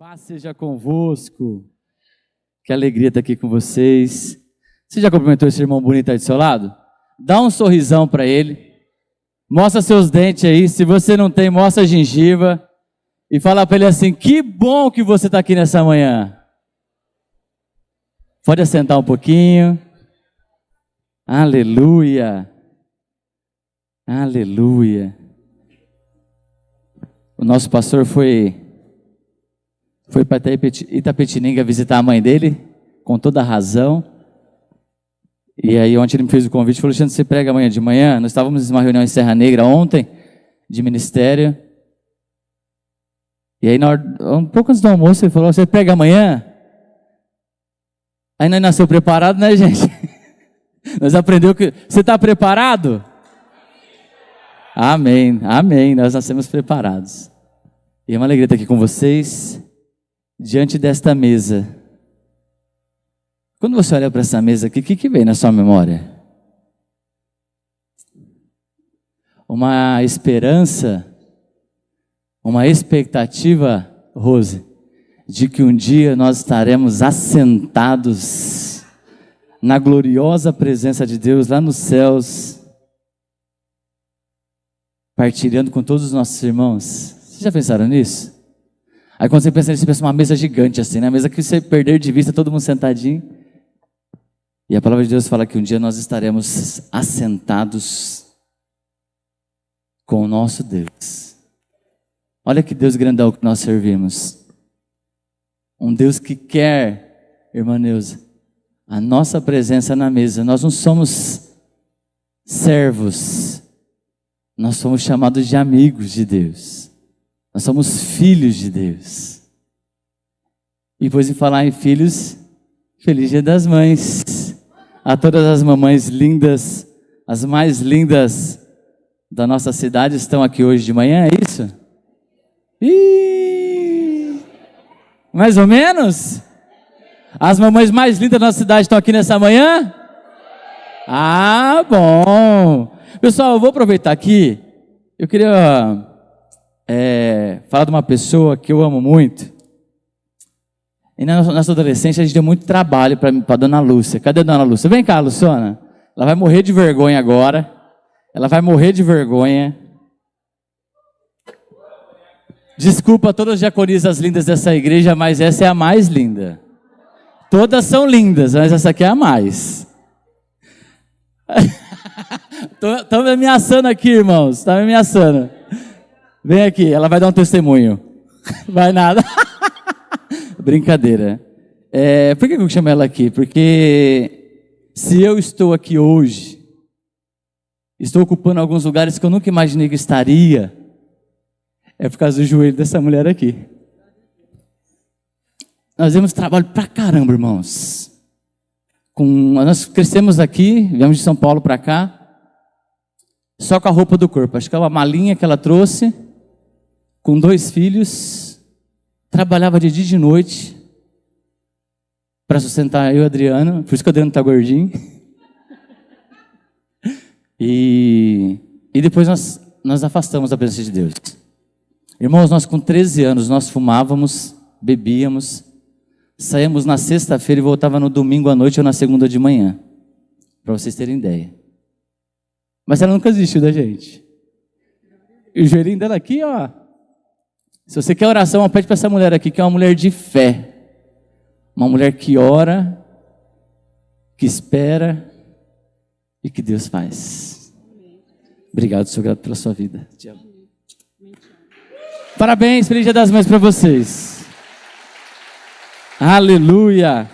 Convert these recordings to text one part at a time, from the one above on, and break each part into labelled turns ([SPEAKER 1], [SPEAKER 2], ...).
[SPEAKER 1] Paz seja convosco. Que alegria estar aqui com vocês. Você já cumprimentou esse irmão bonito aí do seu lado? Dá um sorrisão para ele. Mostra seus dentes aí. Se você não tem, mostra a gengiva. E fala para ele assim: que bom que você está aqui nessa manhã. Pode assentar um pouquinho. Aleluia. Aleluia. O nosso pastor foi para Itapetininga visitar a mãe dele, com toda a razão. E aí ontem ele me fez o convite e falou: Alexandre, você prega amanhã de manhã? Nós estávamos numa reunião em Serra Negra ontem, de ministério. E aí, um pouco antes do almoço, ele falou: você prega amanhã? Aí nós nasceu preparado, né, gente? Nós aprendemos que... Você está preparado? Amém, amém. Nós nascemos preparados. E é uma alegria estar aqui com vocês, diante desta mesa. Quando você olha para essa mesa aqui, o que vem na sua memória? Uma esperança, uma expectativa, Rose, de que um dia nós estaremos assentados na gloriosa presença de Deus lá nos céus, partilhando com todos os nossos irmãos. Vocês já pensaram nisso? Aí quando você pensa nisso, você pensa uma mesa gigante assim, né? Uma mesa que você perder de vista, todo mundo sentadinho. E a palavra de Deus fala que um dia nós estaremos assentados com o nosso Deus. Olha que Deus grandão que nós servimos. Um Deus que quer, irmã Neuza, a nossa presença na mesa. Nós não somos servos, nós somos chamados de amigos de Deus. Nós somos filhos de Deus. E depois de falar em filhos, feliz Dia das Mães. A todas as mamães lindas, as mais lindas da nossa cidade estão aqui hoje de manhã, é isso? Mais ou menos? As mamães mais lindas da nossa cidade estão aqui nessa manhã? Ah, bom. Pessoal, eu vou aproveitar aqui. Eu queria falar de uma pessoa que eu amo muito. E na nossa adolescência a gente deu muito trabalho para a dona Lúcia. Cadê a dona Lúcia? Vem cá, Luciana. Ela vai morrer de vergonha agora. Ela vai morrer de vergonha. Desculpa todas as diaconisas lindas dessa igreja, mas essa é a mais linda. Todas são lindas, mas essa aqui é a mais. Estão me ameaçando aqui, irmãos. Estão me ameaçando. Vem aqui, ela vai dar um testemunho. Vai nada. Brincadeira. Por que eu chamo ela aqui? Porque se eu estou aqui hoje, estou ocupando alguns lugares que eu nunca imaginei que estaria, é por causa do joelho dessa mulher aqui. Nós temos trabalho pra caramba, irmãos. Nós crescemos aqui, viemos de São Paulo para cá, só com a roupa do corpo. Acho que é uma malinha que ela trouxe, com 2 filhos, trabalhava de dia e de noite, para sustentar eu e o Adriano, por isso que o Adriano está gordinho. E depois nós afastamos a presença de Deus. Irmãos, nós com 13 anos, nós fumávamos, bebíamos, saíamos na sexta-feira e voltava no domingo à noite ou na segunda de manhã, para vocês terem ideia. Mas ela nunca desistiu da gente. E o joelhinho dela aqui, ó. Se você quer oração, pede para essa mulher aqui, que é uma mulher de fé. Uma mulher que ora, que espera e que Deus faz. Obrigado, sou grato pela sua vida. Te amo. Parabéns, feliz Dia das Mães para vocês. Aleluia.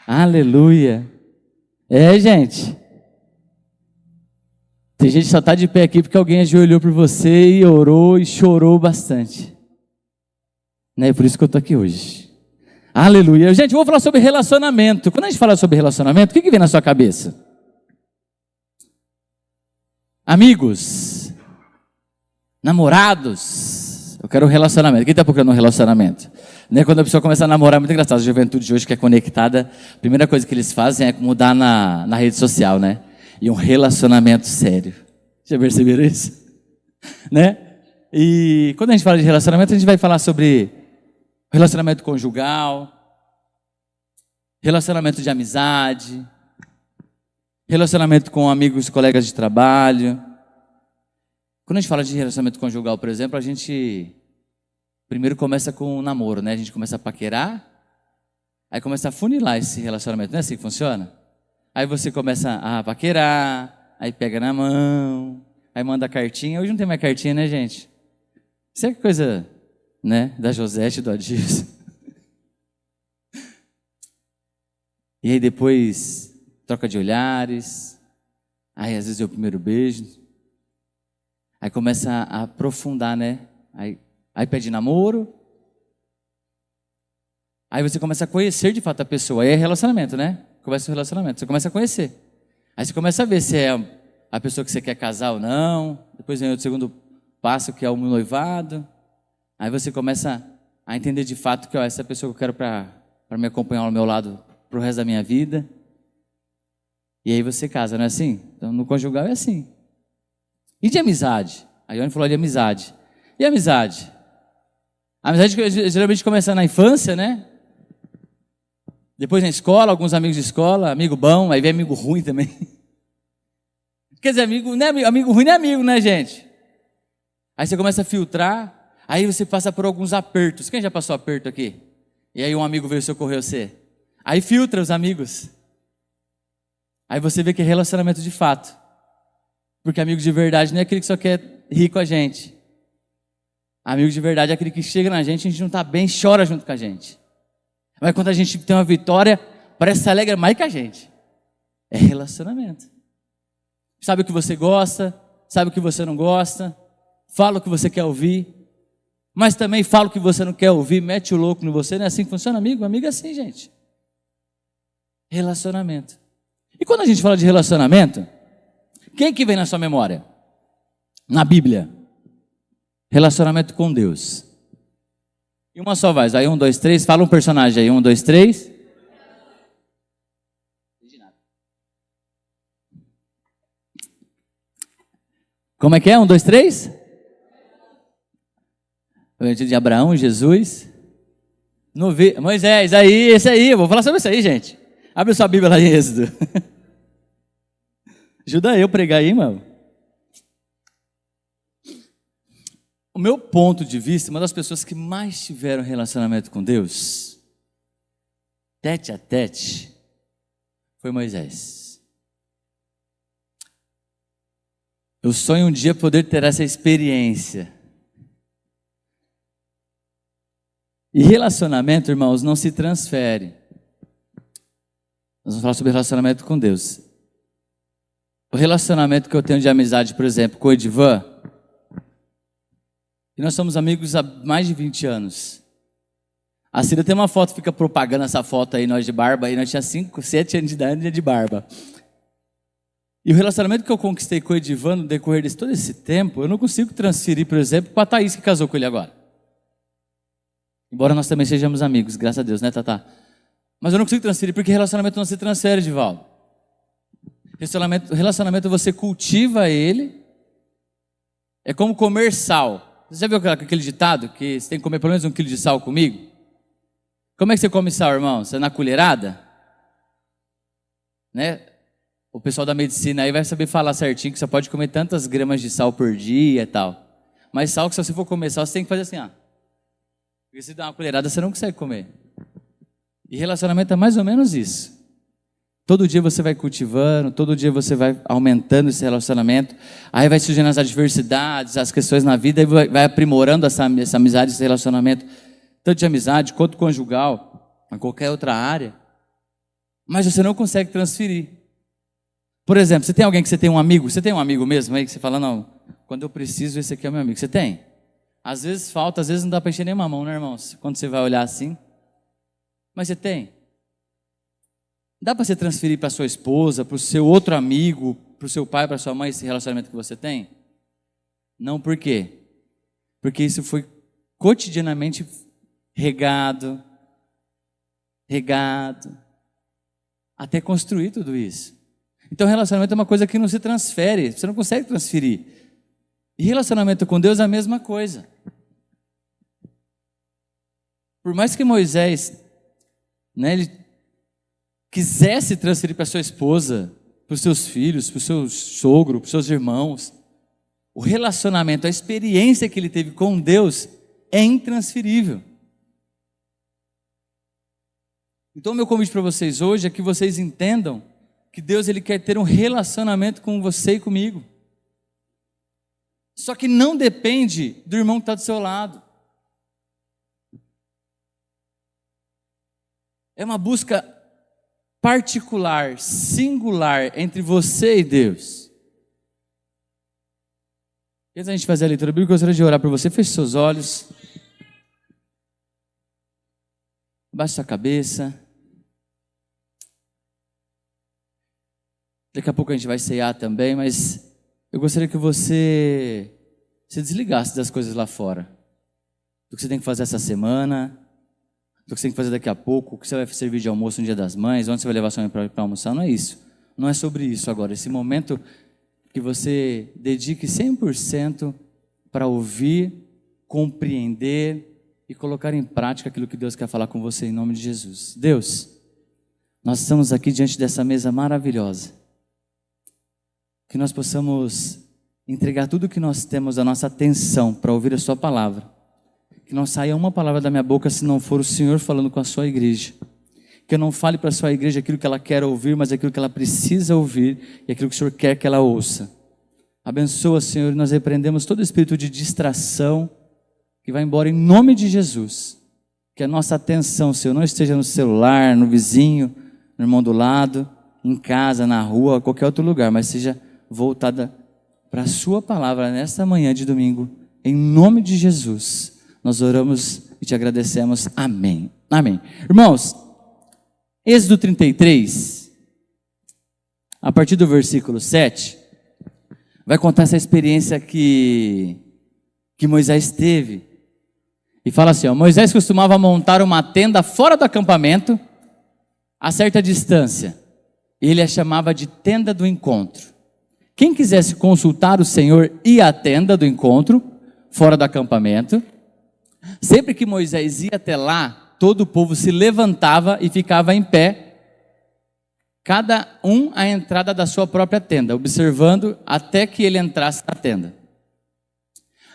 [SPEAKER 1] Aleluia. Gente. Tem gente que só está de pé aqui porque alguém ajoelhou por você e orou e chorou bastante. É por isso que eu estou aqui hoje. Aleluia. Gente, eu vou falar sobre relacionamento. Quando a gente fala sobre relacionamento, o que vem na sua cabeça? Amigos. Namorados. Eu quero um relacionamento. Quem está procurando um relacionamento? Quando a pessoa começa a namorar, é muito engraçado. A juventude de hoje que é conectada, a primeira coisa que eles fazem é mudar na rede social, né? E um relacionamento sério. Já perceberam isso? Né? E quando a gente fala de relacionamento, a gente vai falar sobre relacionamento conjugal, relacionamento de amizade, relacionamento com amigos e colegas de trabalho. Quando a gente fala de relacionamento conjugal, por exemplo, a gente primeiro começa com um namoro, né? A gente começa a paquerar, aí começa a funilar esse relacionamento. Não é assim que funciona? Aí você começa a paquerar, aí pega na mão, aí manda cartinha. Hoje não tem mais cartinha, né, gente? Isso é coisa, né, da Josete e do Adilson. E aí depois troca de olhares, aí às vezes é o primeiro beijo, aí começa a aprofundar, né? Aí pede namoro, aí você começa a conhecer de fato a pessoa, aí é relacionamento, né? Começa o relacionamento, você começa a conhecer. Aí você começa a ver se é a pessoa que você quer casar ou não, depois vem o segundo passo que é o noivado, aí você começa a entender de fato que essa é a pessoa que eu quero para me acompanhar ao meu lado para o resto da minha vida. E aí você casa, não é assim? Então no conjugal é assim. E de amizade? Aí a gente falou de amizade. E amizade? A amizade que geralmente começa na infância, né? Depois na escola, alguns amigos de escola, amigo bom, aí vem amigo ruim também. Quer dizer, amigo ruim não é amigo, né, gente? Aí você começa a filtrar, aí você passa por alguns apertos. Quem já passou aperto aqui? E aí um amigo veio socorrer você. Aí filtra os amigos. Aí você vê que é relacionamento de fato. Porque amigo de verdade não é aquele que só quer rir com a gente. Amigo de verdade é aquele que chega na gente, a gente não está bem, chora junto com a gente. Mas quando a gente tem uma vitória, parece que se alegra mais que a gente. É relacionamento. Sabe o que você gosta, sabe o que você não gosta, fala o que você quer ouvir, mas também fala o que você não quer ouvir, mete o louco em você. Não é assim que funciona, amigo? Amigo é assim, gente. Relacionamento. E quando a gente fala de relacionamento, quem que vem na sua memória? Na Bíblia. Relacionamento com Deus. E uma só voz. Aí 1, 2, 3. Fala um personagem aí. 1, 2, 3. Como é que é? 1, 2, 3. De Abraão, Jesus. Moisés, aí, esse aí. Eu vou falar sobre isso aí, gente. Abre sua Bíblia lá em Êxodo. Ajuda eu a pregar aí, mano. O meu ponto de vista, uma das pessoas que mais tiveram relacionamento com Deus, tete a tete, foi Moisés. Eu sonho um dia poder ter essa experiência. E relacionamento, irmãos, não se transfere. Nós vamos falar sobre relacionamento com Deus. O relacionamento que eu tenho de amizade, por exemplo, com o Edivan, e nós somos amigos há mais de 20 anos. A Cida tem uma foto, fica propagando essa foto aí, nós de barba, aí nós tinha 5, 7 anos de idade de barba. E o relacionamento que eu conquistei com o Edivan no decorrer de todo esse tempo, eu não consigo transferir, por exemplo, para a Thaís que casou com ele agora. Embora nós também sejamos amigos, graças a Deus, né, Tatá? Mas eu não consigo transferir, porque relacionamento não se transfere, Divaldo. Relacionamento você cultiva ele, é como comer sal. Você já viu aquele ditado que você tem que comer pelo menos 1 quilo de sal comigo? Como é que você come sal, irmão? Você é na colherada? Né? O pessoal da medicina aí vai saber falar certinho que você pode comer tantas gramas de sal por dia e tal. Mas sal que se você for comer sal, você tem que fazer assim, ó. Porque se dá uma colherada, você não consegue comer. E relacionamento é mais ou menos isso. Todo dia você vai cultivando, todo dia você vai aumentando esse relacionamento, aí vai surgindo as adversidades, as questões na vida, e vai aprimorando essa amizade, esse relacionamento, tanto de amizade quanto conjugal, em qualquer outra área, mas você não consegue transferir. Por exemplo, você tem alguém que você tem um amigo, você tem um amigo mesmo aí que você fala, não, quando eu preciso, esse aqui é meu amigo. Você tem? Às vezes falta, às vezes não dá para encher nenhuma mão, né, irmãos? Quando você vai olhar assim, mas você tem? Dá para você transferir para sua esposa, para o seu outro amigo, para o seu pai, para sua mãe, esse relacionamento que você tem? Não, por quê? Porque isso foi cotidianamente regado, até construir tudo isso. Então relacionamento é uma coisa que não se transfere, você não consegue transferir. E relacionamento com Deus é a mesma coisa. Por mais que Moisés, ele quisesse transferir para sua esposa, para os seus filhos, para o seu sogro, para os seus irmãos, o relacionamento, a experiência que ele teve com Deus é intransferível. Então, meu convite para vocês hoje é que vocês entendam que Deus ele quer ter um relacionamento com você e comigo. Só que não depende do irmão que está do seu lado. É uma busca particular, singular entre você e Deus. Antes da gente fazer a leitura bíblica, eu gostaria de orar por você. Feche seus olhos. Abaixe sua cabeça. Daqui a pouco a gente vai ceiar também, mas eu gostaria que você se desligasse das coisas lá fora. Do que você tem que fazer essa semana, do que você tem que fazer daqui a pouco, o que você vai servir de almoço no Dia das Mães, onde você vai levar sua mãe para almoçar. Não é isso. Não é sobre isso agora. Esse momento que você dedique 100% para ouvir, compreender e colocar em prática aquilo que Deus quer falar com você em nome de Jesus. Deus, nós estamos aqui diante dessa mesa maravilhosa. Que nós possamos entregar tudo o que nós temos, a nossa atenção para ouvir a sua palavra. Que não saia uma palavra da minha boca se não for o Senhor falando com a sua igreja. Que eu não fale para a sua igreja aquilo que ela quer ouvir, mas aquilo que ela precisa ouvir e aquilo que o Senhor quer que ela ouça. Abençoa, Senhor, e nós repreendemos todo espírito de distração que vai embora em nome de Jesus. Que a nossa atenção, Senhor, não esteja no celular, no vizinho, no irmão do lado, em casa, na rua, qualquer outro lugar, mas seja voltada para a sua palavra nesta manhã de domingo, em nome de Jesus, nós oramos e te agradecemos, amém, amém. Irmãos, Êxodo 33, a partir do versículo 7, vai contar essa experiência que Moisés teve, e fala assim, Moisés costumava montar uma tenda fora do acampamento, a certa distância, e ele a chamava de tenda do encontro. Quem quisesse consultar o Senhor ia à tenda do encontro, fora do acampamento. Sempre que Moisés ia até lá, todo o povo se levantava e ficava em pé, cada um à entrada da sua própria tenda, observando até que ele entrasse na tenda.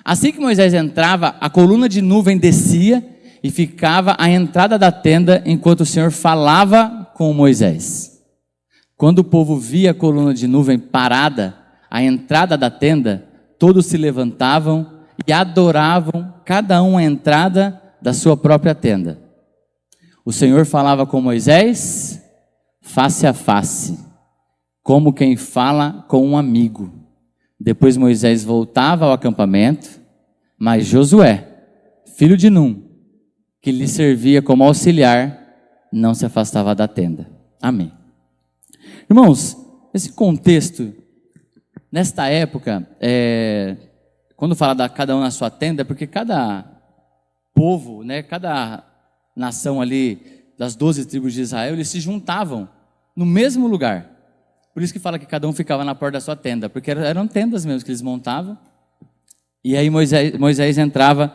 [SPEAKER 1] Assim que Moisés entrava, a coluna de nuvem descia e ficava à entrada da tenda, enquanto o Senhor falava com Moisés. Quando o povo via a coluna de nuvem parada à entrada da tenda, todos se levantavam e adoravam, cada um à entrada da sua própria tenda. O Senhor falava com Moisés face a face, como quem fala com um amigo. Depois Moisés voltava ao acampamento, mas Josué, filho de Num, que lhe servia como auxiliar, não se afastava da tenda. Amém. Irmãos, esse contexto, nesta época, quando fala da cada um na sua tenda, porque cada povo, cada nação ali das 12 tribos de Israel, eles se juntavam no mesmo lugar. Por isso que fala que cada um ficava na porta da sua tenda, porque eram tendas mesmo que eles montavam. E aí Moisés entrava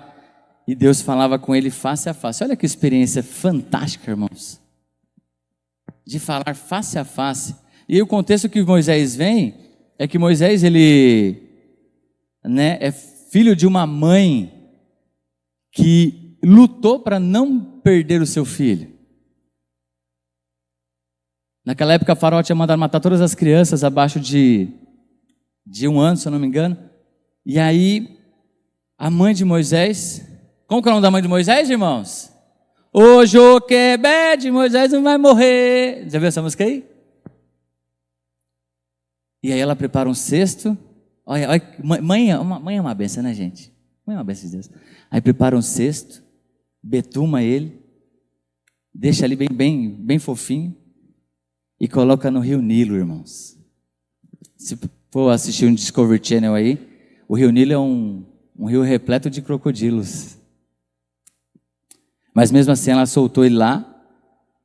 [SPEAKER 1] e Deus falava com ele face a face. Olha que experiência fantástica, irmãos. De falar face a face. E aí o contexto que Moisés vem é que Moisés ele é filho de uma mãe que lutou para não perder o seu filho. Naquela época, Faraó tinha mandado matar todas as crianças abaixo de 1 ano, se eu não me engano. E aí, a mãe de Moisés... Como que é o nome da mãe de Moisés, irmãos? O Joquebede, Moisés não vai morrer. Já viu essa música aí? E aí ela prepara um cesto. Olha, mãe é uma benção, né, gente? Mãe é uma benção de Deus. Aí prepara um cesto, betuma ele, deixa ali bem fofinho e coloca no Rio Nilo, irmãos. Se for assistir um Discovery Channel aí, o Rio Nilo é um rio repleto de crocodilos. Mas mesmo assim ela soltou ele lá,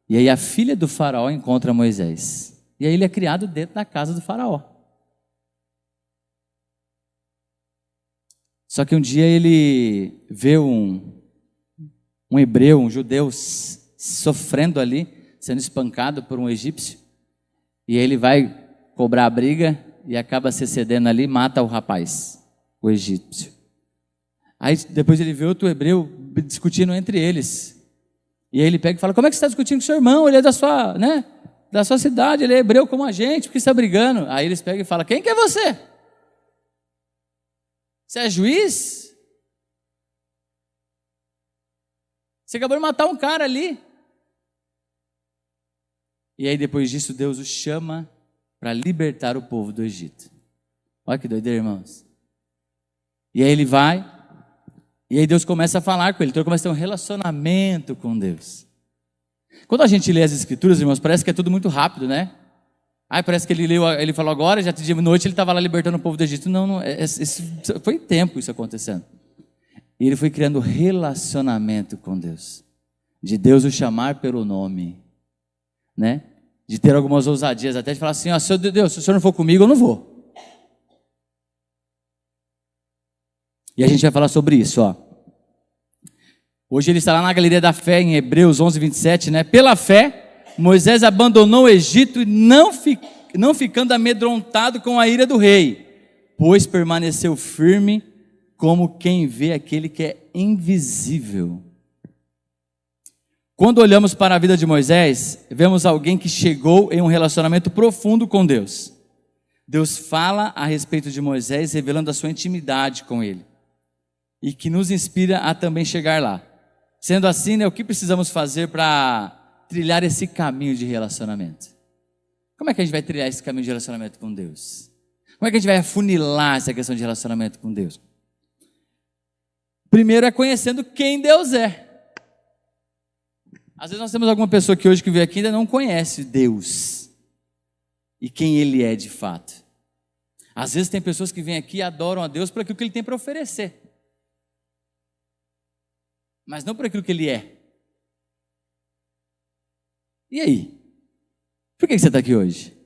[SPEAKER 1] e aí a filha do faraó encontra Moisés. E aí ele é criado dentro da casa do faraó. Só que um dia ele vê um hebreu, um judeu, sofrendo ali, sendo espancado por um egípcio. E ele vai cobrar a briga e acaba se cedendo ali, mata o rapaz, o egípcio. Aí depois ele vê outro hebreu discutindo entre eles. E aí ele pega e fala: como é que você está discutindo com seu irmão? Ele é da sua cidade, ele é hebreu como a gente, por que você está brigando? Aí eles pegam e falam: quem que é você? Você é juiz? Você acabou de matar um cara ali. E aí depois disso Deus o chama para libertar o povo do Egito. Olha que doideira, irmãos. E aí ele vai, e aí Deus começa a falar com ele, então ele começa a ter um relacionamento com Deus. Quando a gente lê as escrituras, irmãos, parece que é tudo muito rápido, né? Parece que ele falou agora, já de noite ele estava lá libertando o povo do Egito. Não, foi tempo isso acontecendo. E ele foi criando relacionamento com Deus, de Deus o chamar pelo nome, né? De ter algumas ousadias, até de falar assim: ó, seu Deus, se o senhor não for comigo, eu não vou. E a gente vai falar sobre isso, ó. Hoje ele está lá na galeria da fé, em Hebreus 11, 27, né? Pela fé, Moisés abandonou o Egito e não ficando amedrontado com a ira do rei, pois permaneceu firme como quem vê aquele que é invisível. Quando olhamos para a vida de Moisés, vemos alguém que chegou em um relacionamento profundo com Deus. Deus fala a respeito de Moisés, revelando a sua intimidade com ele, e que nos inspira a também chegar lá. Sendo assim, né, o que precisamos fazer para trilhar esse caminho de relacionamento? Como é que a gente vai trilhar esse caminho de relacionamento com Deus? Como é que a gente vai afunilar essa questão de relacionamento com Deus? Primeiro é conhecendo quem Deus é. Às vezes nós temos alguma pessoa que hoje que veio aqui ainda não conhece Deus e quem Ele é de fato. Às vezes tem pessoas que vêm aqui e adoram a Deus por aquilo que Ele tem para oferecer, mas não por aquilo que Ele é. E aí? Por que você está aqui hoje?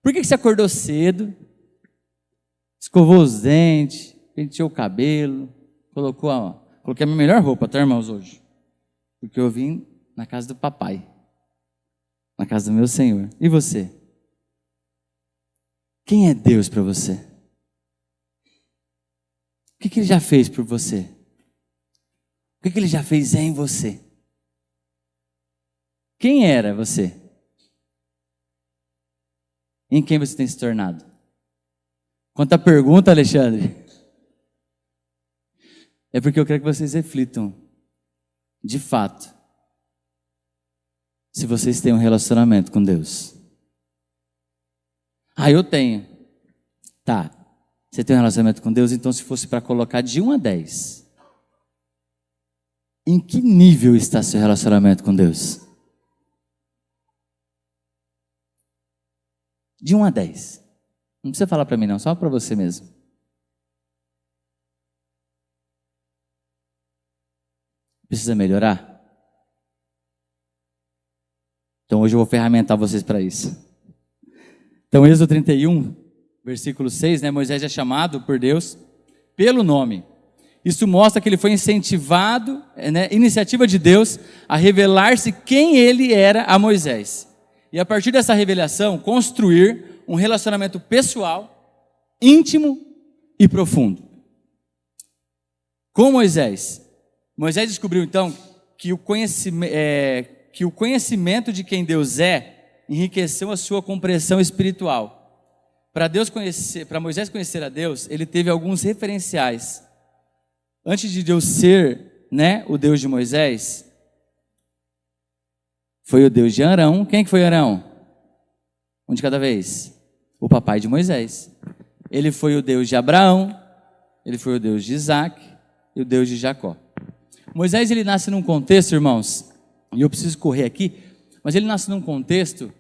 [SPEAKER 1] Por que você acordou cedo, escovou os dentes, penteou o cabelo, coloquei a minha melhor roupa, tá, irmãos, hoje? Porque eu vim na casa do papai, na casa do meu Senhor. E você? Quem é Deus para você? O que Ele já fez por você? O que Ele já fez em você? Quem era você? Em quem você tem se tornado? Quanta pergunta, Alexandre. É porque eu quero que vocês reflitam, de fato, se vocês têm um relacionamento com Deus. Eu tenho. Tá, você tem um relacionamento com Deus, então se fosse para colocar de 1 a 10, em que nível está seu relacionamento com Deus? De 1 a 10. Não precisa falar para mim não, só para você mesmo. Precisa melhorar? Então hoje eu vou ferramentar vocês para isso. Então Êxodo 31, versículo 6, né? Moisés é chamado por Deus pelo nome. Isso mostra que ele foi incentivado, né? Iniciativa de Deus a revelar-se quem ele era a Moisés. E a partir dessa revelação, construir um relacionamento pessoal, íntimo e profundo. Com Moisés descobriu então que o conhecimento de quem Deus é enriqueceu a sua compreensão espiritual. Para Moisés conhecer a Deus, ele teve alguns referenciais. Antes de Deus ser, né, o Deus de Moisés, foi o Deus de Arão. Quem que foi Arão? Um de cada vez. O papai de Moisés. Ele foi o Deus de Abraão, ele foi o Deus de Isaac e o Deus de Jacó. Moisés, ele nasce num contexto, irmãos, e eu preciso correr aqui, mas ele nasce num contexto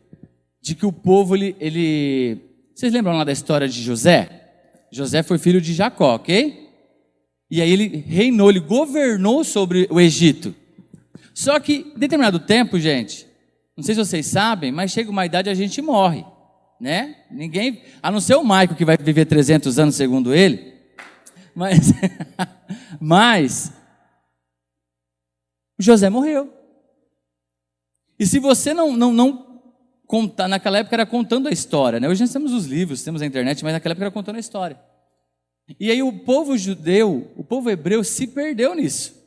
[SPEAKER 1] de que o povo, vocês lembram lá da história de José? José foi filho de Jacó, ok? E aí ele reinou, ele governou sobre o Egito. Só que, em determinado tempo, gente, não sei se vocês sabem, mas chega uma idade e a gente morre, né? Ninguém, a não ser o Maico, que vai viver 300 anos, segundo ele, Mas, mas José morreu. E se você não contar, naquela época era contando a história, né? Hoje nós temos os livros, temos a internet, mas naquela época era contando a história. E aí o povo judeu, o povo hebreu se perdeu nisso.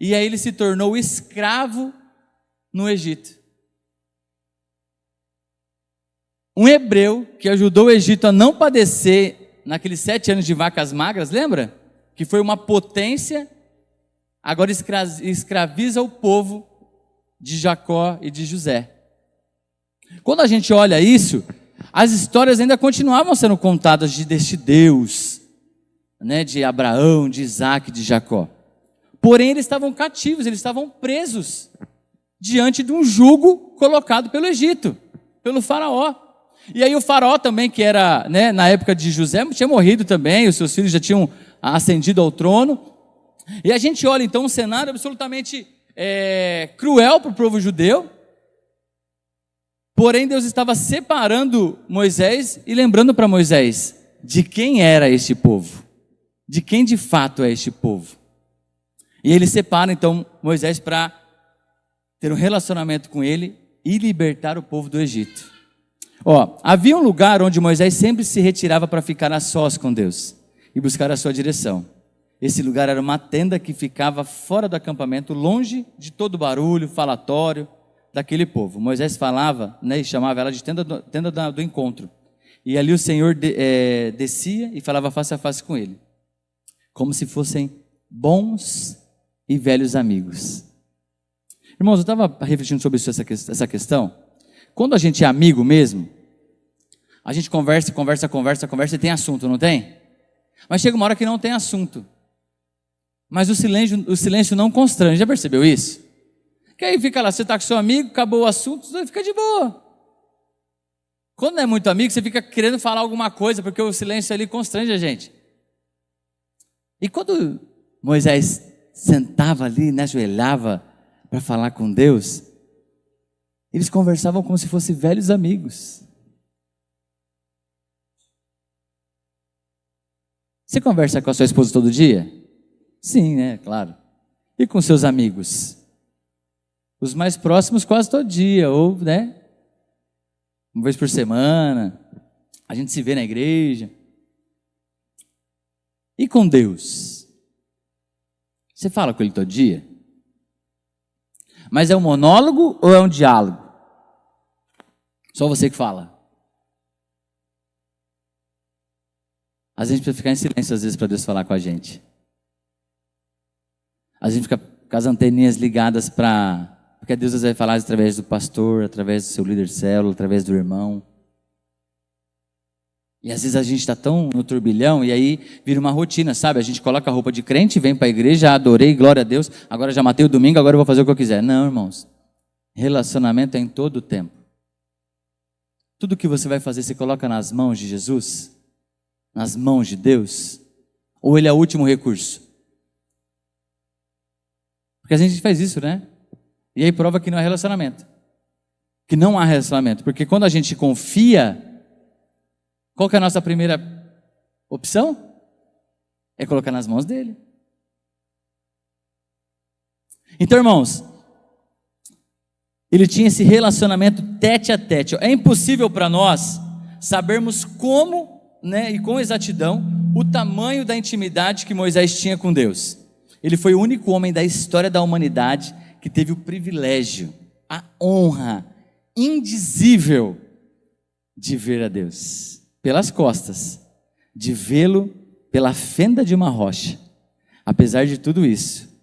[SPEAKER 1] E aí ele se tornou escravo no Egito. Um hebreu que ajudou o Egito a não padecer naqueles 7 anos de vacas magras, lembra? Que foi uma potência, agora escraviza o povo de Jacó e de José. Quando a gente olha isso, as histórias ainda continuavam sendo contadas deste Deus, né, de Abraão, de Isaac, de Jacó. Porém, eles estavam cativos, eles estavam presos diante de um jugo colocado pelo Egito, pelo faraó. E aí o faraó também, que era, né, na época de José, tinha morrido também, os seus filhos já tinham ascendido ao trono. E a gente olha então um cenário absolutamente cruel para o povo judeu. Porém, Deus estava separando Moisés e lembrando para Moisés de quem era este povo, de quem de fato é este povo. E ele separa então Moisés para ter um relacionamento com ele e libertar o povo do Egito. Havia um lugar onde Moisés sempre se retirava para ficar a sós com Deus e buscar a sua direção. Esse lugar era uma tenda que ficava fora do acampamento, longe de todo o barulho, falatório daquele povo. Moisés falava, né, e chamava ela de tenda do encontro. E ali o Senhor descia e falava face a face com ele, como se fossem bons e velhos amigos. Irmãos, eu estava refletindo sobre isso, essa questão. Quando a gente é amigo mesmo, a gente conversa e tem assunto, não tem? Mas chega uma hora que não tem assunto. Mas o silêncio não constrange, já percebeu isso? Que aí fica lá, você está com seu amigo, acabou o assunto, você fica de boa. Quando não é muito amigo, você fica querendo falar alguma coisa, porque o silêncio ali constrange a gente. E quando Moisés sentava ali, né, ajoelhava para falar com Deus, eles conversavam como se fossem velhos amigos. Você conversa com a sua esposa todo dia? Sim, né, claro. E com seus amigos? Os mais próximos quase todo dia, ou, né, uma vez por semana. A gente se vê na igreja. E com Deus? Você fala com Ele todo dia? Mas é um monólogo ou é um diálogo? Só você que fala. Às vezes a gente precisa ficar em silêncio, às vezes, para Deus falar com a gente. Às vezes a gente fica com as anteninhas ligadas porque Deus vai falar através do pastor, através do seu líder de célula, através do irmão. E às vezes a gente está tão no turbilhão e aí vira uma rotina, sabe? A gente coloca a roupa de crente, vem para a igreja, adorei, glória a Deus, agora já matei o domingo, agora eu vou fazer o que eu quiser. Não, irmãos. Relacionamento é em todo o tempo. Tudo que você vai fazer, você coloca nas mãos de Jesus? Nas mãos de Deus? Ou Ele é o último recurso? Porque a gente faz isso, né? E aí prova que não é relacionamento. Que não há relacionamento. Porque quando a gente confia, qual que é a nossa primeira opção? É colocar nas mãos dele. Então, irmãos, ele tinha esse relacionamento tete a tete. É impossível para nós sabermos como, né, e com exatidão, o tamanho da intimidade que Moisés tinha com Deus. Ele foi o único homem da história da humanidade que teve o privilégio, a honra indizível de ver a Deus pelas costas, de vê-lo pela fenda de uma rocha. Apesar de tudo isso,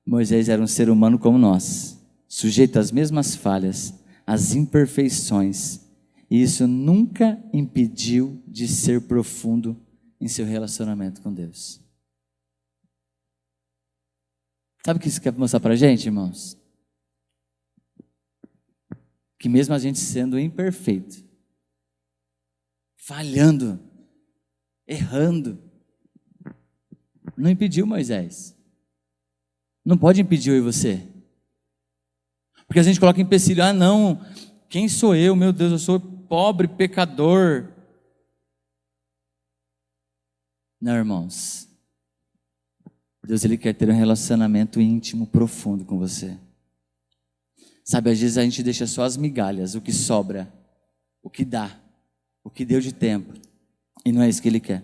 [SPEAKER 1] Moisés era um ser humano como nós, sujeito às mesmas falhas, às imperfeições, e isso nunca impediu de ser profundo em seu relacionamento com Deus. Sabe o que isso quer mostrar para a gente, irmãos? Que mesmo a gente sendo imperfeito, falhando, errando, não impediu Moisés. Não pode impedir eu e você. Porque a gente coloca empecilho, não, quem sou eu? Meu Deus, eu sou pobre, pecador. Não, irmãos, Deus, Ele quer ter um relacionamento íntimo, profundo com você. Sabe, às vezes a gente deixa só as migalhas, o que sobra, o que dá, o que deu de tempo. E não é isso que Ele quer.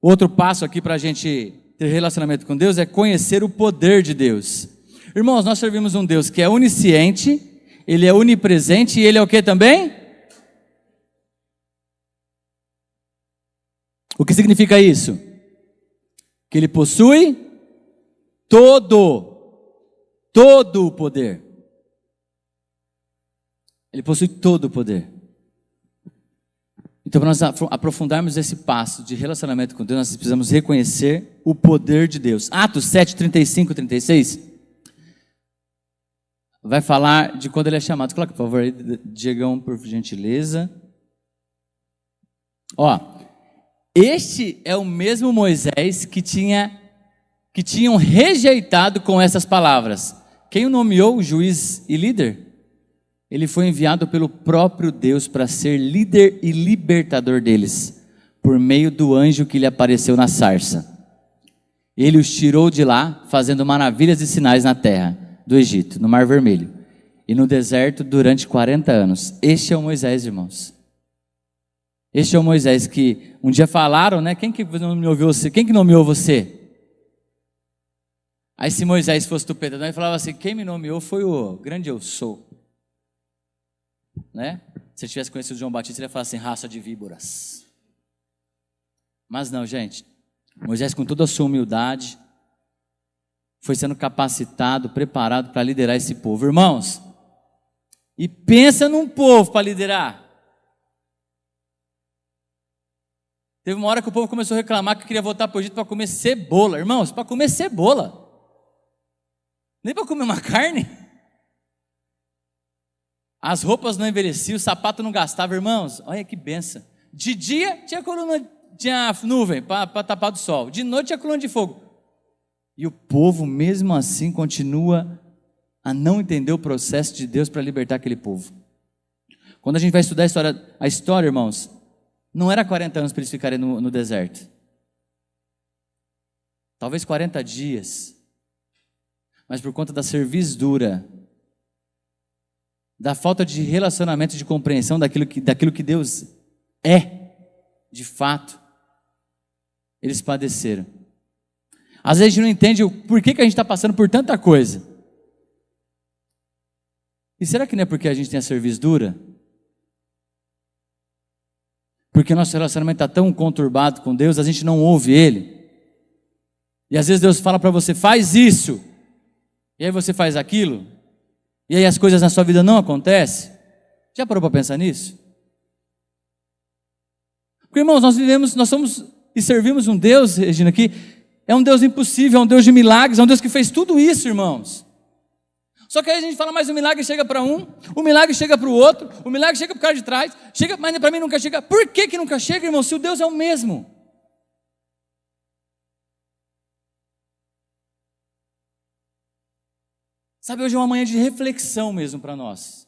[SPEAKER 1] Outro passo aqui para a gente ter relacionamento com Deus é conhecer o poder de Deus. Irmãos, nós servimos um Deus que é onisciente, Ele é onipresente e Ele é o que também? O que significa isso? Que Ele possui todo o poder. Ele possui todo o poder. Então, para nós aprofundarmos esse passo de relacionamento com Deus, nós precisamos reconhecer o poder de Deus. Atos 7, 35 e 36 vai falar de quando Ele é chamado. Coloca, por favor, aí, Diegão, por gentileza. Este é o mesmo Moisés que tinham rejeitado com essas palavras. Quem o nomeou juiz e líder? Ele foi enviado pelo próprio Deus para ser líder e libertador deles, por meio do anjo que lhe apareceu na sarça. Ele os tirou de lá, fazendo maravilhas e sinais na terra do Egito, no Mar Vermelho, e no deserto durante 40 anos. Este é o Moisés, irmãos. Este é o Moisés que um dia falaram, né? Quem que nomeou você? Quem que nomeou você? Aí se Moisés fosse tupetadão, ele falava assim, quem me nomeou foi o grande eu sou. Né? Se ele tivesse conhecido João Batista, ele ia falar assim, raça de víboras. Mas não, gente. Moisés, com toda a sua humildade, foi sendo capacitado, preparado para liderar esse povo. Irmãos, e pensa num povo para liderar. Teve uma hora que o povo começou a reclamar que queria voltar para o Egito para comer cebola. Irmãos, para comer cebola. Nem para comer uma carne. As roupas não envelheciam, o sapato não gastava. Irmãos, olha que benção. De dia tinha nuvem para tapar do sol. De noite tinha coluna de fogo. E o povo, mesmo assim, continua a não entender o processo de Deus para libertar aquele povo. Quando a gente vai estudar a história, irmãos, não era 40 anos para eles ficarem no deserto. Talvez 40 dias. Mas por conta da servidura, da falta de relacionamento, de compreensão daquilo que Deus é, de fato, eles padeceram. Às vezes a gente não entende o porquê que a gente está passando por tanta coisa. E será que não é porque a gente tem a servidura? Porque nosso relacionamento está tão conturbado com Deus, a gente não ouve Ele. E às vezes Deus fala para você, faz isso. E aí você faz aquilo. E aí as coisas na sua vida não acontecem. Já parou para pensar nisso? Porque, irmãos, nós somos e servimos um Deus, Regina, que é um Deus impossível, é um Deus de milagres, é um Deus que fez tudo isso, irmãos. Só que aí a gente fala, mas o milagre chega para um, o milagre chega para o outro, o milagre chega para o cara de trás, mas para mim nunca chega. Por que nunca chega, irmão, se o Deus é o mesmo? Sabe, hoje é uma manhã de reflexão mesmo para nós.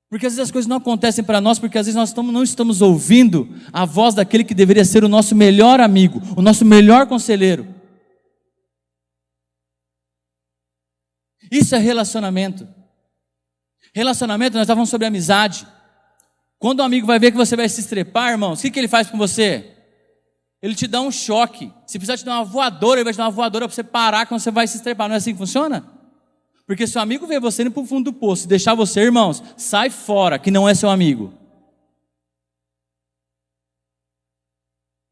[SPEAKER 1] Porque às vezes as coisas não acontecem para nós, porque às vezes nós não estamos ouvindo a voz daquele que deveria ser o nosso melhor amigo, o nosso melhor conselheiro. Isso é relacionamento. Relacionamento, nós estávamos sobre amizade. Quando um amigo vai ver que você vai se estrepar, irmãos, o que ele faz com você? Ele te dá um choque. Se precisar te dar uma voadora, ele vai te dar uma voadora para você parar quando você vai se estrepar. Não é assim que funciona? Porque se o amigo ver você indo para o fundo do poço e deixar você, irmãos, sai fora, que não é seu amigo.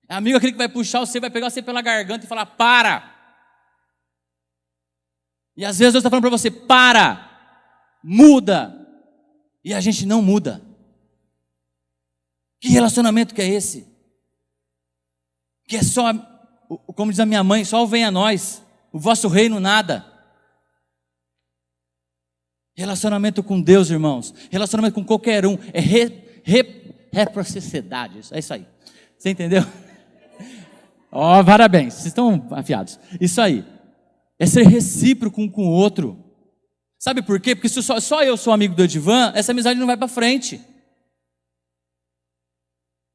[SPEAKER 1] É amigo aquele que vai puxar você, vai pegar você pela garganta e falar, para. E às vezes Deus está falando para você, para, muda. E a gente não muda. Que relacionamento que é esse? Que é só, como diz a minha mãe, só o venha a nós, o vosso reino nada. Relacionamento com Deus, irmãos, relacionamento com qualquer um, é reciprocidade, é isso aí. Você entendeu? Parabéns, vocês estão afiados. Isso aí, é ser recíproco um com o outro. Sabe por quê? Porque se só eu sou amigo do Edivan, essa amizade não vai para frente.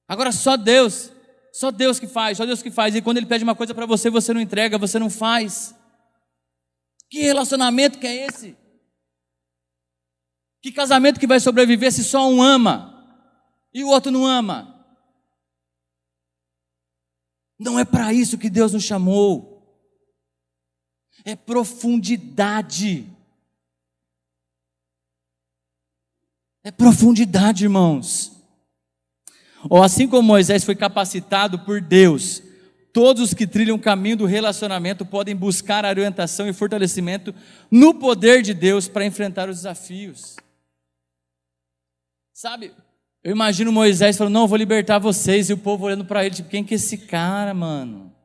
[SPEAKER 1] Agora só Deus. Só Deus que faz, só Deus que faz. E quando Ele pede uma coisa para você, você não entrega, você não faz. Que relacionamento que é esse? Que casamento que vai sobreviver se só um ama e o outro não ama? Não é para isso que Deus nos chamou. É profundidade. É profundidade, irmãos. Ou assim como Moisés foi capacitado por Deus, todos os que trilham o caminho do relacionamento podem buscar a orientação e fortalecimento no poder de Deus para enfrentar os desafios. Sabe, eu imagino Moisés falando, não, eu vou libertar vocês, e o povo olhando para ele, tipo, quem que é esse cara, mano?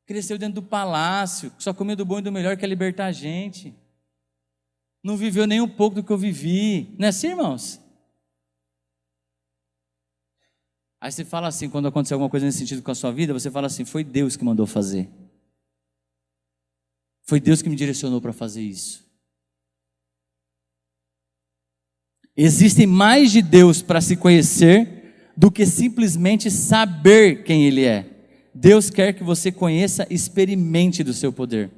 [SPEAKER 1] Cresceu dentro do palácio, só comeu do bom e do melhor, quer libertar a gente. Não viveu nem um pouco do que eu vivi. Não é assim, irmãos? Aí você fala assim, quando acontecer alguma coisa nesse sentido com a sua vida, você fala assim, foi Deus que mandou fazer. Foi Deus que me direcionou para fazer isso. Existem mais de Deus para se conhecer do que simplesmente saber quem Ele é. Deus quer que você conheça e experimente do seu poder.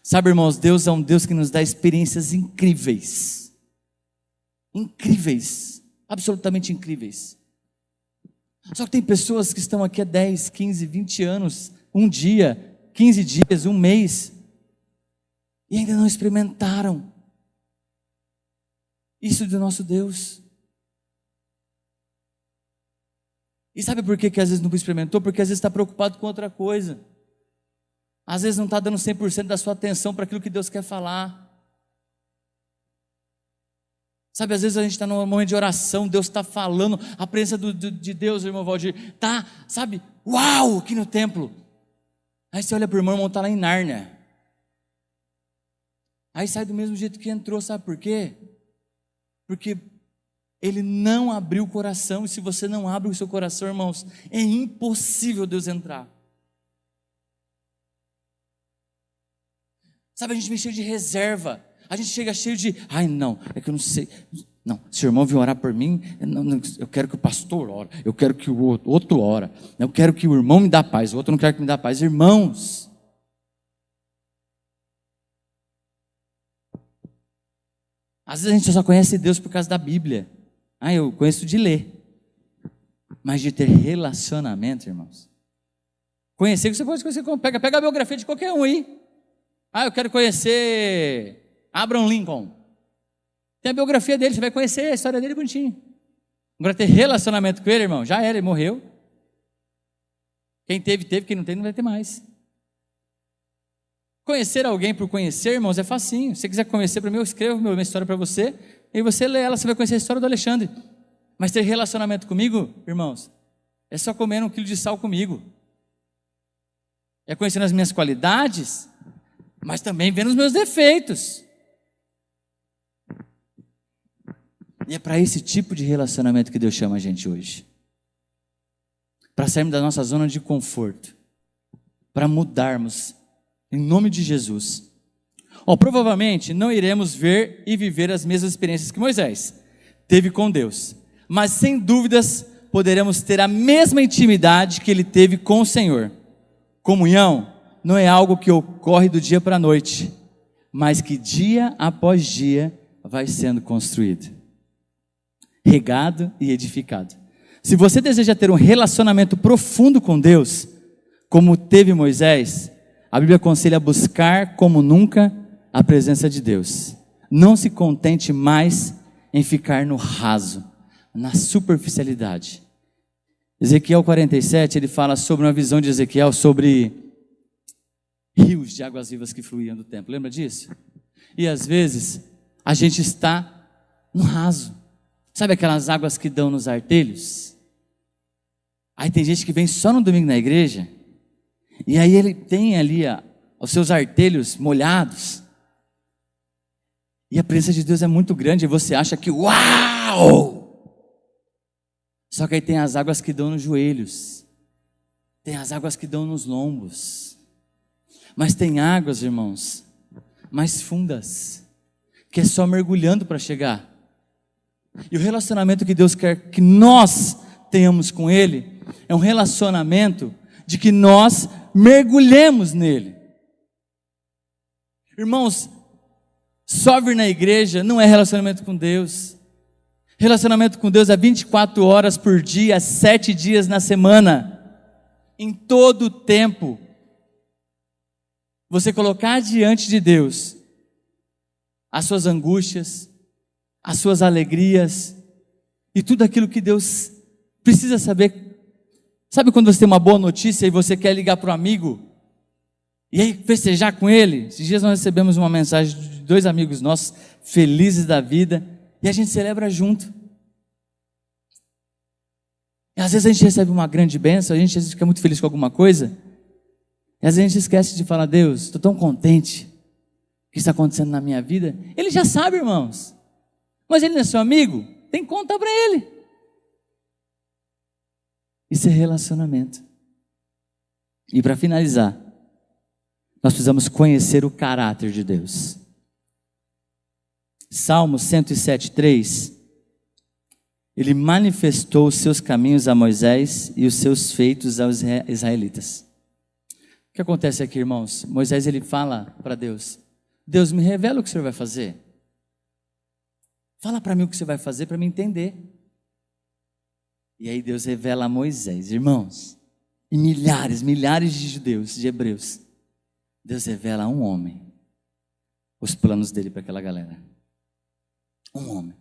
[SPEAKER 1] Sabe, irmãos, Deus é um Deus que nos dá experiências incríveis. Incríveis, absolutamente incríveis. Só que tem pessoas que estão aqui há 10, 15, 20 anos, um dia, 15 dias, um mês, e ainda não experimentaram isso do nosso Deus. E sabe por que às vezes não experimentou? Porque às vezes está preocupado com outra coisa. Às vezes não está dando 100% da sua atenção para aquilo que Deus quer falar. Sabe, às vezes a gente está num momento de oração, Deus está falando, a presença de Deus, irmão Valdir, está, sabe, uau, aqui no templo. Aí você olha para o irmão está lá em Nárnia. Aí sai do mesmo jeito que entrou, sabe por quê? Porque ele não abriu o coração, e se você não abre o seu coração, irmãos, é impossível Deus entrar. Sabe, a gente vem cheio de reserva, a gente chega cheio de, ai não, é que eu não sei, não, se o irmão vir orar por mim, eu quero que o pastor ore, eu quero que o outro ore, eu quero que o irmão me dê paz, o outro não quer que me dê paz. Irmãos, às vezes a gente só conhece Deus por causa da Bíblia. Ah, eu conheço de ler. Mas de ter relacionamento, irmãos. Conhecer, que você pode conhecer, pega a biografia de qualquer um aí. Ah, eu quero conhecer Abraham Lincoln. Tem a biografia dele, você vai conhecer a história dele bonitinho. Agora ter relacionamento com ele, irmão, já era, ele morreu. Quem teve, quem não tem, não vai ter mais. Conhecer alguém por conhecer, irmãos, é facinho. Se você quiser conhecer para mim, eu escrevo minha história para você, e você lê ela, você vai conhecer a história do Alexandre. Mas ter relacionamento comigo, irmãos, é só comer 1 quilo de sal comigo. É conhecendo as minhas qualidades, mas também vendo os meus defeitos. E é para esse tipo de relacionamento que Deus chama a gente hoje. Para sairmos da nossa zona de conforto. Para mudarmos. Em nome de Jesus. Provavelmente não iremos ver e viver as mesmas experiências que Moisés teve com Deus. Mas sem dúvidas poderemos ter a mesma intimidade que ele teve com o Senhor. Comunhão não é algo que ocorre do dia para a noite, mas que dia após dia vai sendo construído, regado e edificado. Se você deseja ter um relacionamento profundo com Deus, como teve Moisés, a Bíblia aconselha a buscar como nunca a presença de Deus. Não se contente mais em ficar no raso, na superficialidade. Ezequiel 47, ele fala sobre uma visão de Ezequiel sobre rios de águas vivas que fluíam do templo. Lembra disso? E às vezes a gente está no raso. Sabe aquelas águas que dão nos artelhos? Aí tem gente que vem só no domingo na igreja, e aí ele tem ali os seus artelhos molhados, e a presença de Deus é muito grande, e você acha que uau! Só que aí tem as águas que dão nos joelhos, tem as águas que dão nos lombos, mas tem águas, irmãos, mais fundas, que é só mergulhando para chegar. E o relacionamento que Deus quer que nós temos com Ele é um relacionamento de que nós mergulhemos nele. Irmãos, só vir na igreja não é relacionamento com Deus. Relacionamento com Deus é 24 horas por dia, 7 dias na semana, em todo o tempo. Você colocar diante de Deus as suas angústias, as suas alegrias e tudo aquilo que Deus precisa saber. Sabe quando você tem uma boa notícia e você quer ligar para o amigo e aí festejar com ele? Esses dias nós recebemos uma mensagem de 2 amigos nossos, felizes da vida, e a gente celebra junto. E às vezes a gente recebe uma grande bênção, a gente às vezes fica muito feliz com alguma coisa, e às vezes a gente esquece de falar: Deus, estou tão contente que está acontecendo na minha vida. Ele já sabe, irmãos, mas ele não é seu amigo, tem conta para ele. Isso é relacionamento. E para finalizar, nós precisamos conhecer o caráter de Deus. Salmo 107:3, ele manifestou os seus caminhos a Moisés e os seus feitos aos israelitas. O que acontece aqui, irmãos? Moisés, ele fala para Deus: Deus, me revela o que o Senhor vai fazer. Fala para mim o que você vai fazer para me entender. E aí Deus revela a Moisés, irmãos, e milhares de judeus, de hebreus. Deus revela a um homem os planos dele para aquela galera. Um homem.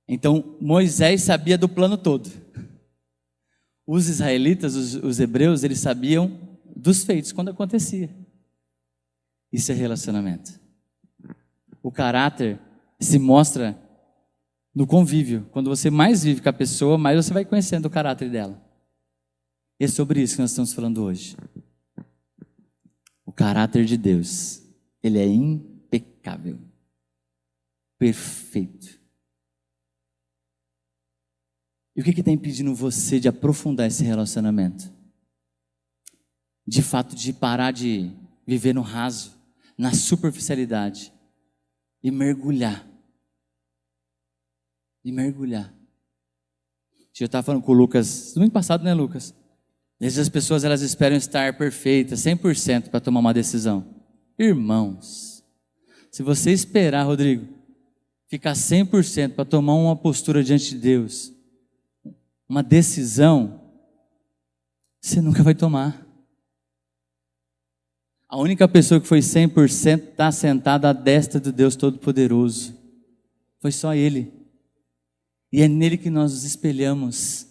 [SPEAKER 1] Então Moisés sabia do plano todo. Os israelitas, os hebreus, eles sabiam dos feitos, quando acontecia. Isso é relacionamento. O caráter se mostra no convívio. Quando você mais vive com a pessoa, mais você vai conhecendo o caráter dela. E é sobre isso que nós estamos falando hoje. O caráter de Deus, ele é impecável, perfeito. E o que está impedindo você de aprofundar esse relacionamento? De fato, de parar de viver no raso, na superficialidade e mergulhar. Eu estava falando com o Lucas, domingo passado, né, Lucas? Às vezes as pessoas, elas esperam estar perfeitas, 100% para tomar uma decisão. Irmãos, se você esperar, Rodrigo, ficar 100% para tomar uma postura diante de Deus, uma decisão, você nunca vai tomar. A única pessoa que foi 100% está sentada à destra do Deus Todo-Poderoso. Foi só Ele. E é nele que nós nos espelhamos.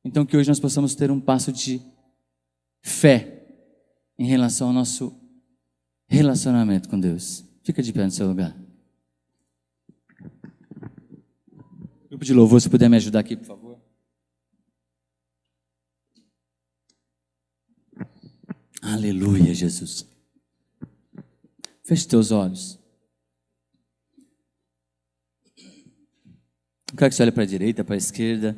[SPEAKER 1] Então que hoje nós possamos ter um passo de fé em relação ao nosso relacionamento com Deus. Fica de pé no seu lugar. Grupo de louvor, se puder me ajudar aqui, por favor. Aleluia, Jesus. Feche teus olhos. Eu quero que você olhe para a direita, para a esquerda,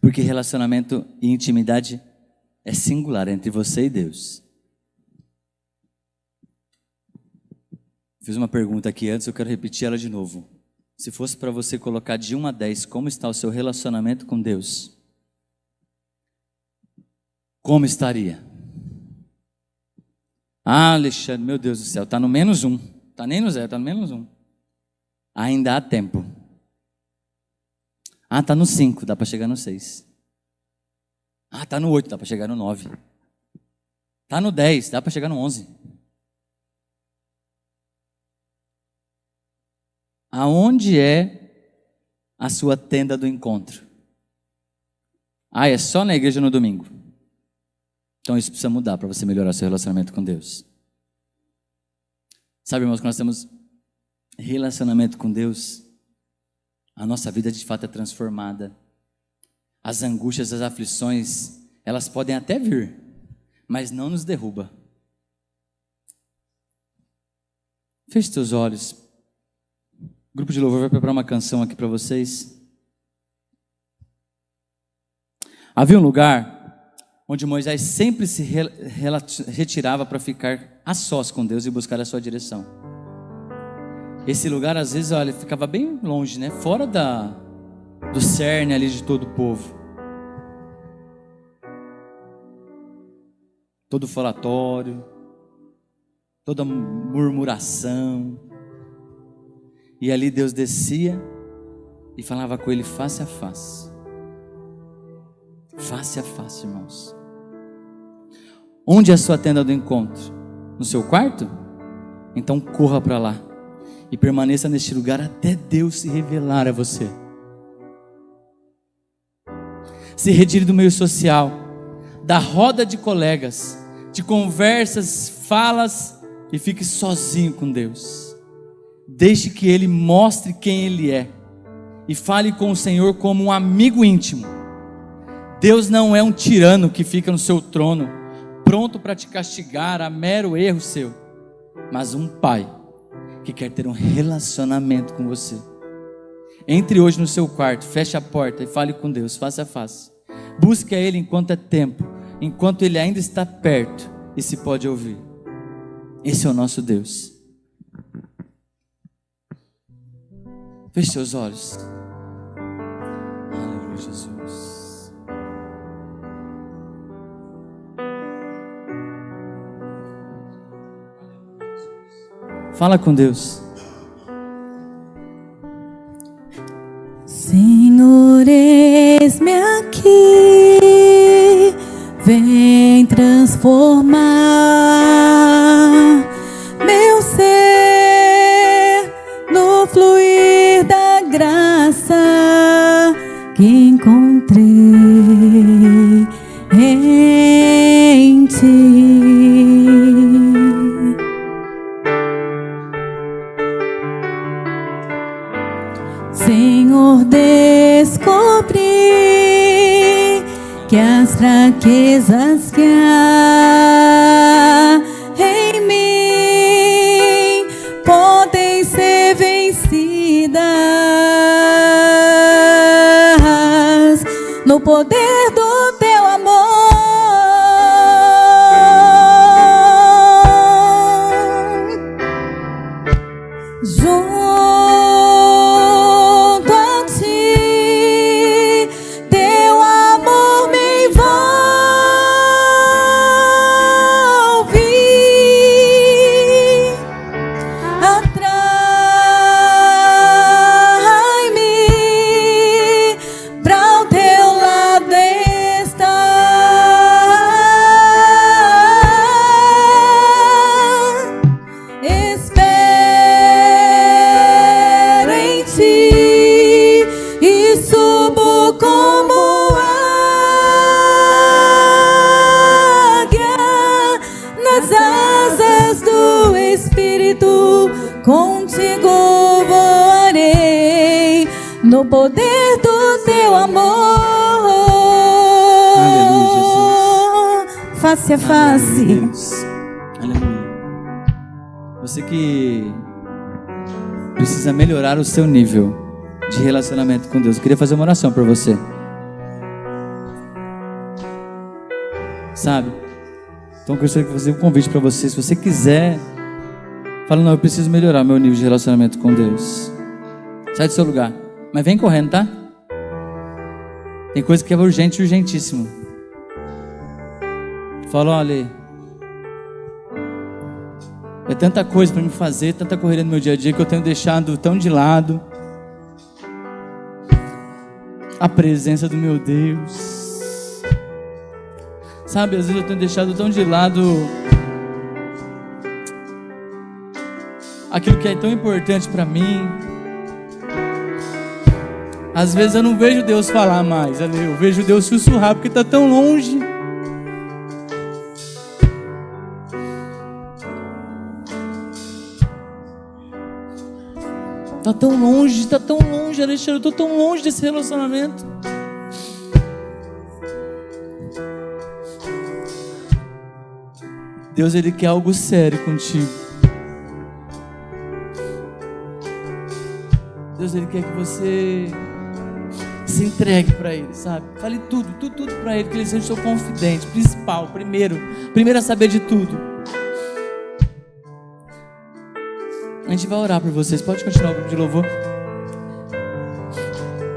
[SPEAKER 1] porque relacionamento e intimidade é singular entre você e Deus. Fiz uma pergunta aqui antes, eu quero repetir ela de novo. Se fosse para você colocar de 1 a 10, como está o seu relacionamento com Deus? Como estaria? Ah, Alexandre, meu Deus do céu, está no -1. Está nem no 0, está no -1. Ainda há tempo. Ah, está no 5, dá para chegar no 6. Ah, está no 8, dá para chegar no 9. Está no 10, dá para chegar no 11. Aonde é a sua tenda do encontro? Ah, é só na igreja no domingo. Então isso precisa mudar para você melhorar seu relacionamento com Deus. Sabe, irmãos, que nós temos relacionamento com Deus, a nossa vida de fato é transformada. As angústias, as aflições, elas podem até vir, mas não nos derruba. Feche seus olhos. O grupo de louvor vai preparar uma canção aqui para vocês. Havia um lugar onde Moisés sempre se retirava para ficar a sós com Deus e buscar a sua direção. Esse lugar, às vezes, olha, ficava bem longe, né? Fora do cerne ali de todo o povo. Todo falatório, toda murmuração. E ali Deus descia e falava com ele face a face. Face a face, irmãos. Onde é a sua tenda do encontro? No seu quarto? Então corra para lá e permaneça neste lugar até Deus se revelar a você. Se retire do meio social, da roda de colegas, de conversas, falas, e fique sozinho com Deus. Deixe que Ele mostre quem Ele é e fale com o Senhor como um amigo íntimo. Deus não é um tirano que fica no seu trono, pronto para te castigar a mero erro seu, mas um pai que quer ter um relacionamento com você. Entre hoje no seu quarto, feche a porta e fale com Deus face a face. Busque a Ele enquanto é tempo, enquanto Ele ainda está perto e se pode ouvir. Esse é o nosso Deus. Feche seus olhos. Aleluia, Jesus. Fala com Deus.
[SPEAKER 2] Senhor, eis-me aqui, vem transformar meu ser no fluir da graça que encontrei em ti. Senhor, descobri que as fraquezas que há em mim podem ser vencidas no poder do teu amor. Contigo voarei no poder do teu amor.
[SPEAKER 1] Aleluia, Jesus.
[SPEAKER 2] Face a face.
[SPEAKER 1] Aleluia, aleluia. Você que precisa melhorar o seu nível de relacionamento com Deus, eu queria fazer uma oração por você. Sabe? Então eu gostaria de fazer um convite para você. Se você quiser, fala, não, eu preciso melhorar meu nível de relacionamento com Deus. Sai do seu lugar, mas vem correndo, tá? Tem coisa que é urgente, urgentíssimo. Fala, olha, é tanta coisa para me fazer, tanta correria no meu dia a dia que eu tenho deixado tão de lado a presença do meu Deus. Sabe, às vezes eu tenho deixado tão de lado aquilo que é tão importante para mim. Às vezes eu não vejo Deus falar mais, eu vejo Deus sussurrar porque está tão longe. Está tão longe, Alexandre, eu estou tão longe desse relacionamento. Deus, Ele quer algo sério contigo. Deus, Ele quer que você se entregue para Ele, sabe? Fale tudo para Ele, que Ele seja o seu confidente, principal, primeiro a saber de tudo. gente vai orar por vocês. Pode continuar o grupo de louvor.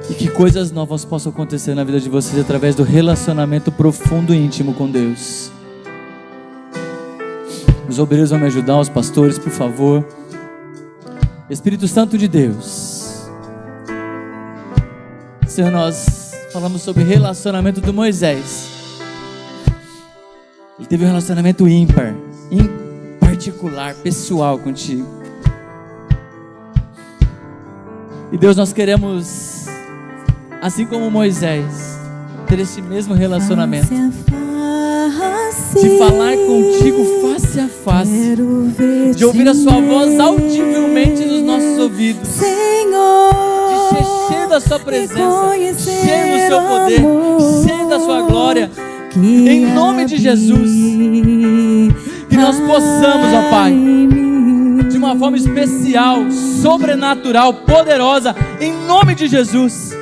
[SPEAKER 1] E que coisas novas possam acontecer na vida de vocês através do relacionamento profundo e íntimo com Deus. Os obreiros vão me ajudar, os pastores, por favor. Espírito Santo de Deus. Senhor, nós falamos sobre relacionamento do Moisés. Ele teve um relacionamento ímpar, particular, pessoal contigo. E Deus, nós queremos, assim como Moisés, ter esse mesmo relacionamento, de falar contigo face a face, de ouvir a sua voz audivelmente nos nossos ouvidos, de ser cheio da sua presença, cheio do seu poder, cheio da sua glória, em nome de Jesus. Que nós possamos, ó Pai, de uma forma especial, sobrenatural, poderosa, em nome de Jesus,